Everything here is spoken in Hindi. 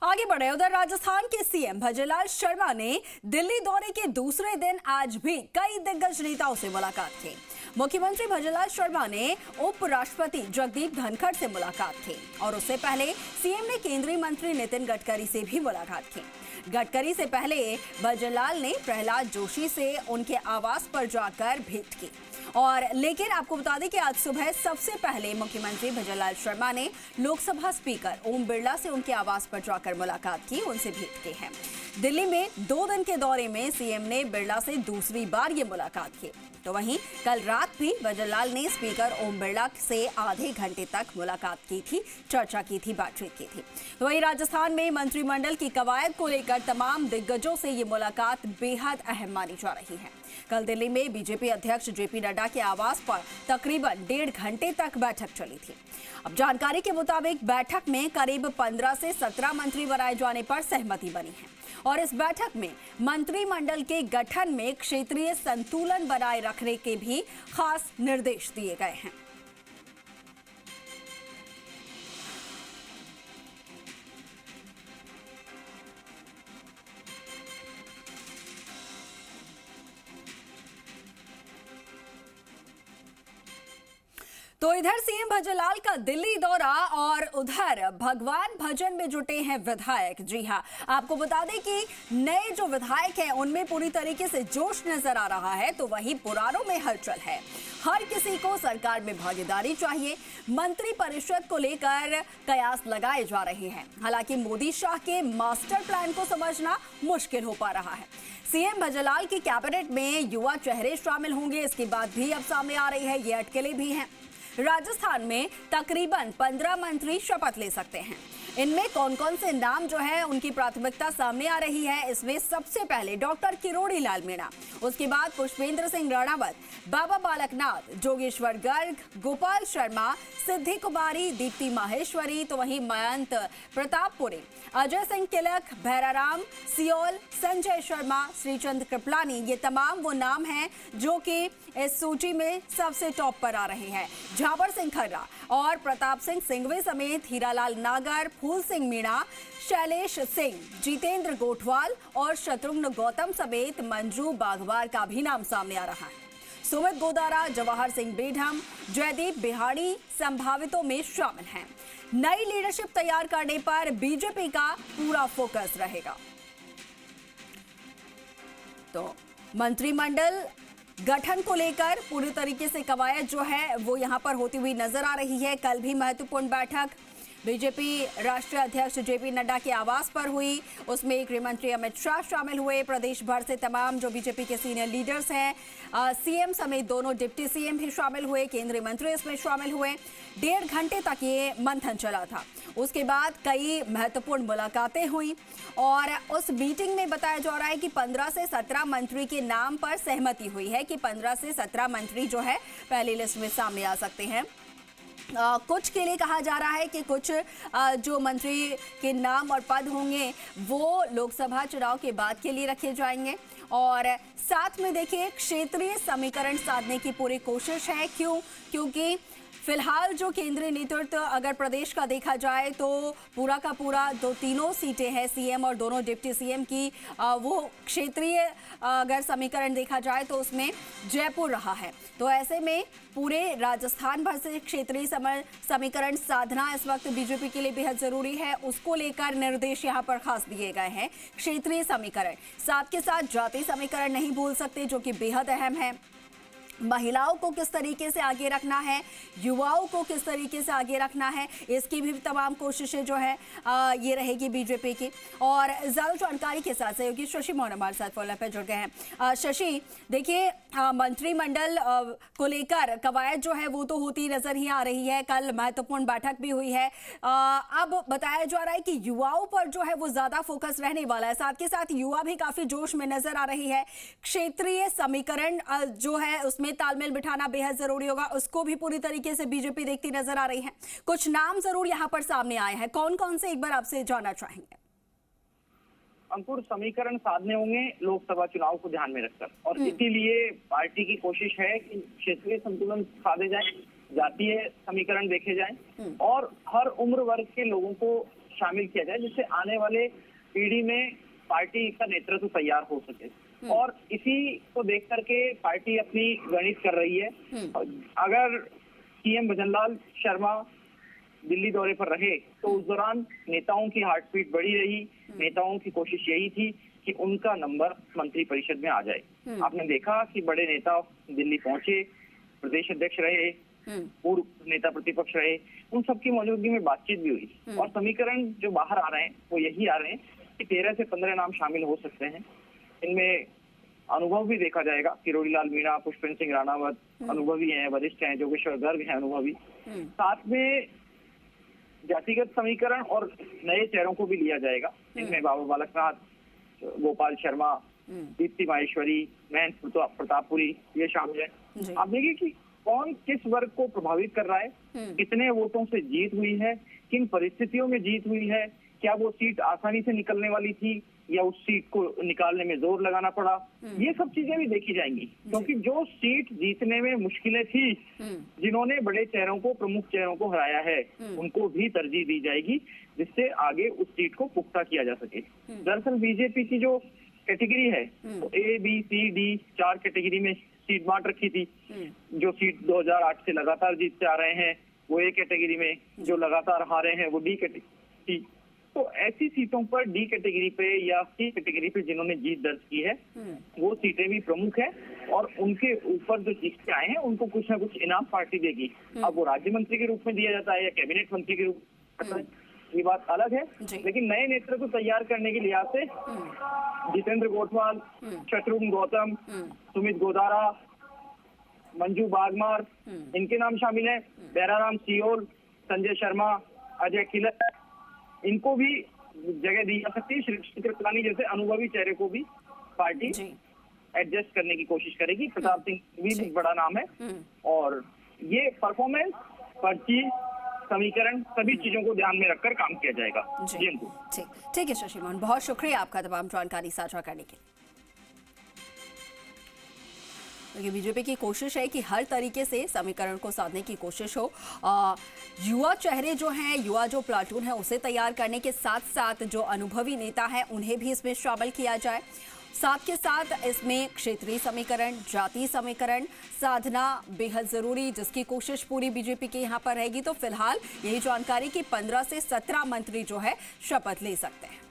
आगे बढ़े, उधर राजस्थान के सीएम भजनलाल शर्मा ने दिल्ली दौरे के दूसरे दिन आज भी कई दिग्गज नेताओं से मुलाकात की। मुख्यमंत्री भजनलाल शर्मा ने उपराष्ट्रपति जगदीप धनखड़ से मुलाकात की और उससे पहले सीएम ने केंद्रीय मंत्री नितिन गडकरी से भी मुलाकात की। गडकरी से पहले भजनलाल ने प्रहलाद जोशी से उनके आवास पर जाकर भेंट की। और लेकिन आपको बता दें कि आज सुबह सबसे पहले मुख्यमंत्री भजनलाल शर्मा ने लोकसभा स्पीकर ओम बिरला से उनके आवास पर जाकर मुलाकात की, उनसे भेंट की है। दिल्ली में 2 दिन के दौरे में सीएम ने बिरला से दूसरी बार ये मुलाकात की। तो वहीं कल रात भी भजनलाल ने स्पीकर ओम बिरला से आधे घंटे तक मुलाकात की थी, चर्चा की थी, बातचीत की थी। तो वहीं राजस्थान में मंत्रिमंडल की कवायद को लेकर तमाम दिग्गजों से ये मुलाकात बेहद अहम मानी जा रही है। कल दिल्ली में बीजेपी अध्यक्ष जेपी नड्डा के आवास पर तकरीबन 1.5 घंटे तक बैठक चली थी। अब जानकारी के मुताबिक बैठक में करीब 15 से 17 मंत्री बनाए जाने पर सहमति बनी है और इस बैठक में मंत्रिमंडल के गठन में क्षेत्रीय संतुलन बनाए रखने के भी खास निर्देश दिए गए हैं। तो इधर सीएम भजनलाल का दिल्ली दौरा और उधर भगवान भजन में जुटे हैं विधायक। जी हां, आपको बता दें कि नए जो विधायक हैं उनमें पूरी तरीके से जोश नजर आ रहा है, तो वहीं पुरानों में हलचल है। हर किसी को सरकार में भागीदारी चाहिए। मंत्री परिषद को लेकर कयास लगाए जा रहे हैं। हालांकि मोदी शाह के मास्टर प्लान को समझना मुश्किल हो पा रहा है। सीएम भजनलाल की कैबिनेट में युवा चेहरे शामिल होंगे, इसकी बात भी अब सामने आ रही है। ये अटकलें भी हैं। राजस्थान में तकरीबन 15 मंत्री शपथ ले सकते हैं। इनमें कौन कौन से नाम जो है उनकी प्राथमिकता सामने आ रही है। इसमें सबसे पहले डॉक्टर किरोड़ी लाल मीणा, उसके बाद पुष्पेंद्र सिंह राणावत, बाबा बालकनाथ, जोगेश्वर गर्ग, गोपाल शर्मा, सिद्धि कुमारी, दीप्ति माहेश्वरी, तो वहीं मयंक प्रतापपुरी, अजय सिंह किलक, भैराराम सियोल, संजय शर्मा, श्रीचंद कृपलानी, ये तमाम वो नाम हैं जो कि इस सूची में सबसे टॉप पर आ रहे हैं। झाबर सिंह खर्रा और प्रताप सिंह सिंघवी समेत हीरालाल नागर, फूल सिंह मीणा, शैलेश सिंह, जितेंद्र गोठवाल और शत्रुघ्न गौतम समेत मंजू बाघवार का भी नाम सामने आ रहा है। सुमित गोदारा, जवाहर सिंह बेढम, जयदीप बिहाड़ी संभावितों में शामिल हैं। नई लीडरशिप तैयार करने पर बीजेपी का पूरा फोकस रहेगा। तो मंत्रिमंडल गठन को लेकर पूरी तरीके से कवायद जो है वो यहां पर होती हुई नजर आ रही है। कल भी महत्वपूर्ण बैठक बीजेपी राष्ट्रीय अध्यक्ष जेपी नड्डा के आवास पर हुई। उसमें गृह मंत्री अमित शाह शामिल हुए। प्रदेश भर से तमाम जो बीजेपी के सीनियर लीडर्स हैं, सीएम समेत दोनों डिप्टी सीएम भी शामिल हुए, केंद्रीय मंत्री इसमें शामिल हुए। 1.5 घंटे तक ये मंथन चला था। उसके बाद कई महत्वपूर्ण मुलाकातें हुई और उस मीटिंग में बताया जा रहा है कि 15 से 17 मंत्री के नाम पर सहमति हुई है कि 15 से 17 मंत्री जो है पहली लिस्ट में सामने आ सकते हैं। कुछ के लिए कहा जा रहा है कि कुछ जो मंत्री के नाम और पद होंगे वो लोकसभा चुनाव के बाद के लिए रखे जाएंगे और साथ में देखिए क्षेत्रीय समीकरण साधने की पूरी कोशिश है। क्योंकि फिलहाल जो केंद्रीय नेतृत्व अगर प्रदेश का देखा जाए तो पूरा का पूरा तीनों सीटें हैं सीएम और दोनों डिप्टी सीएम की, वो क्षेत्रीय अगर समीकरण देखा जाए तो उसमें जयपुर रहा है। तो ऐसे में पूरे राजस्थान भर से क्षेत्रीय समीकरण साधना इस वक्त बीजेपी के लिए बेहद जरूरी है। उसको लेकर निर्देश यहाँ पर खास दिए गए हैं। क्षेत्रीय समीकरण साथ के साथ जातीय समीकरण नहीं भूल सकते, जो कि बेहद अहम है। महिलाओं को किस तरीके से आगे रखना है, युवाओं को किस तरीके से आगे रखना है, इसकी भी तमाम कोशिशें जो है ये रहेगी बीजेपी की। और ज़्यादा जानकारी के साथ सहयोगी शशि मोहन हमारे साथ फोन पर जुड़ गए हैं। शशि, देखिए मंत्रिमंडल को लेकर कवायद जो है वो तो होती नजर ही आ रही है। कल महत्वपूर्ण बैठक भी हुई है। अब बताया जा रहा है कि युवाओं पर जो है वो ज्यादा फोकस रहने वाला है। साथ के साथ युवा भी काफी जोश में नजर आ रही है। क्षेत्रीय समीकरण जो है उसमें तालमेल बिठाना बेहद जरूरी होगा, उसको भी पूरी तरीके से बीजेपी देखती नजर आ रही है। कुछ नाम जरूर यहां पर सामने आए हैं, कौन कौन से एक बार आपसे जानना चाहेंगे। अंकुर, समीकरण साधने होंगे लोकसभा चुनाव को ध्यान में रखकर और इसीलिए पार्टी की कोशिश है कि क्षेत्रीय संतुलन साधे जाए, जातीय समीकरण देखे जाएं और हर उम्र वर्ग के लोगों को शामिल किया जाए, जिससे आने वाले पीढ़ी में पार्टी का नेतृत्व तैयार हो सके। और इसी को देख करके पार्टी अपनी गणित कर रही है। अगर सीएम भजनलाल शर्मा दिल्ली दौरे पर रहे तो उस दौरान नेताओं की हार्ट बीट बढ़ी रही। नेताओं की कोशिश यही थी कि उनका नंबर मंत्री परिषद में आ जाए। आपने देखा कि बड़े नेता दिल्ली पहुंचे, प्रदेश अध्यक्ष रहे, पूर्व नेता प्रतिपक्ष रहे, उन सबकी मौजूदगी में बातचीत भी हुई। और समीकरण जो बाहर आ रहे हैं वो यही आ रहे हैं कि 13 से 15 नाम शामिल हो सकते हैं। इनमें अनुभव भी देखा जाएगा। किरोड़ी लाल मीणा, पुष्पेंद्र सिंह राणावत अनुभवी हैं, वरिष्ठ हैं, जोगेश्वर गर्ग हैं अनुभवी। साथ में जातिगत समीकरण और नए चेहरों को भी लिया जाएगा। इनमें बाबा बालकनाथ, गोपाल शर्मा, दीप्ति माहेश्वरी, महेंद्र प्रतापपुरी ये शामिल है। आप देखिए कि कौन किस वर्ग को प्रभावित कर रहा है, कितने वोटों से जीत हुई है, किन परिस्थितियों में जीत हुई है, क्या वो सीट आसानी से निकलने वाली थी या उस सीट को निकालने में जोर लगाना पड़ा, ये सब चीजें भी देखी जाएंगी। क्योंकि जो सीट जीतने में मुश्किलें थी, जिन्होंने बड़े चेहरों को, प्रमुख चेहरों को हराया है, उनको भी तरजीह दी जाएगी, जिससे आगे उस सीट को पुख्ता किया जा सके। दरअसल बीजेपी की जो कैटेगरी है तो A, B, C, D 4 category में सीट बांट रखी थी। जो सीट 2008 से लगातार जीतते आ रहे हैं वो A कैटेगरी में, जो लगातार हारे हैं वो D कैटेगरी। तो ऐसी सीटों पर D कैटेगरी पे या C कैटेगरी पे जिन्होंने जीत दर्ज की है वो सीटें भी प्रमुख है और उनके ऊपर जो जीतते आए हैं उनको कुछ ना कुछ इनाम पार्टी देगी। अब वो राज्य मंत्री के रूप में दिया जाता है या कैबिनेट मंत्री के रूप में, ये बात अलग है। लेकिन नए नेतृत्व तैयार करने के लिहाज से जितेंद्र गोठवाल, शत्रुघ्न गौतम, सुमित गोदारा, मंजू बागमार, इनके नाम शामिल हैं। बैराराम सियोल, संजय शर्मा, अजय खिलर, इनको भी जगह दी जा सकती है। श्री कृपलानी जैसे अनुभवी चेहरे को भी पार्टी एडजस्ट करने की कोशिश करेगी। प्रताप सिंह भी बड़ा नाम है। और ये परफॉर्मेंस, पर्ची, समीकरण, सभी चीजों को ध्यान में रखकर काम किया जाएगा। जी ठीक है शशि मोहन, बहुत शुक्रिया आपका तमाम जानकारी साझा करने के लिए। ये बीजेपी की कोशिश है कि हर तरीके से समीकरण को साधने की कोशिश हो। युवा चेहरे जो हैं, युवा जो प्लाटून है उसे तैयार करने के साथ साथ जो अनुभवी नेता हैं उन्हें भी इसमें शामिल किया जाए। साथ के साथ इसमें क्षेत्रीय समीकरण, जातीय समीकरण साधना बेहद जरूरी, जिसकी कोशिश पूरी बीजेपी के यहाँ पर रहेगी। तो फिलहाल यही जानकारी कि 15 से 17 मंत्री जो है शपथ ले सकते हैं।